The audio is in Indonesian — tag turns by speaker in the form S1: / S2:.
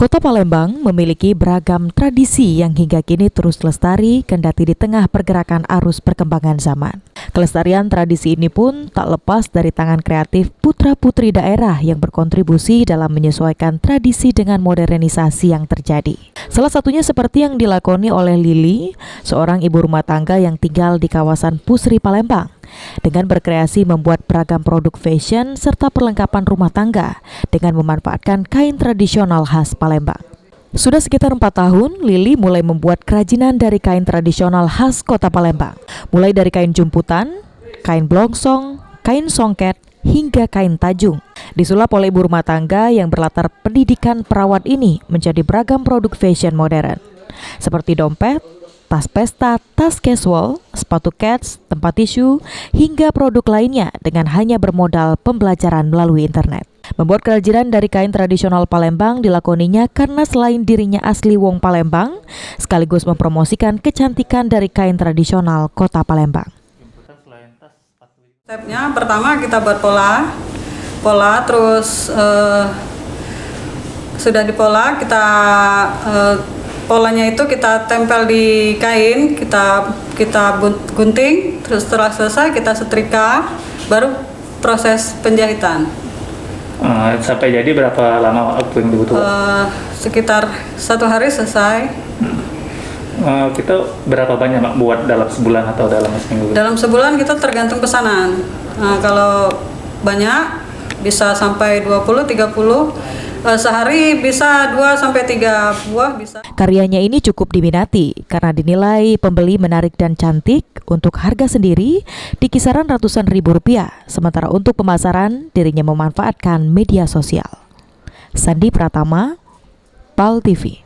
S1: Kota Palembang memiliki beragam tradisi yang hingga kini terus lestari kendati di tengah pergerakan arus perkembangan zaman. Kelestarian tradisi ini pun tak lepas dari tangan kreatif putra-putri daerah yang berkontribusi dalam menyesuaikan tradisi dengan modernisasi yang terjadi. Salah satunya seperti yang dilakoni oleh Lili, seorang ibu rumah tangga yang tinggal di kawasan Pusri, Palembang, dengan berkreasi membuat beragam produk fashion serta perlengkapan rumah tangga dengan memanfaatkan kain tradisional khas Palembang. Sudah sekitar 4 tahun, Lili mulai membuat kerajinan dari kain tradisional khas kota Palembang, mulai dari kain jumputan, kain blongsong, kain songket, hingga kain tajung. Disulap oleh ibu rumah tangga yang berlatar pendidikan perawat ini menjadi beragam produk fashion modern, seperti dompet, tas pesta, tas casual, sepatu kets, tempat tisu, hingga produk lainnya dengan hanya bermodal pembelajaran melalui internet. Membuat kerajinan dari kain tradisional Palembang dilakoninya karena selain dirinya asli wong Palembang, sekaligus mempromosikan kecantikan dari kain tradisional kota Palembang.
S2: Stepnya pertama kita buat pola terus sudah dipola kita polanya itu kita tempel di kain, kita gunting, terus setelah selesai kita setrika, baru proses penjahitan.
S3: Sampai jadi berapa lama waktu yang dibutuhkan?
S2: Sekitar 1 hari selesai.
S3: Kita berapa banyak Mak, buat dalam sebulan atau dalam seminggu?
S2: Dalam sebulan kita tergantung pesanan. Kalau banyak bisa sampai 20-30. Sehari bisa 2-3 buah bisa.
S1: Karyanya ini cukup diminati karena dinilai pembeli menarik dan cantik. Untuk harga sendiri di kisaran ratusan ribu rupiah, sementara untuk pemasaran dirinya memanfaatkan media sosial. Sandi Pratama, PAL TV.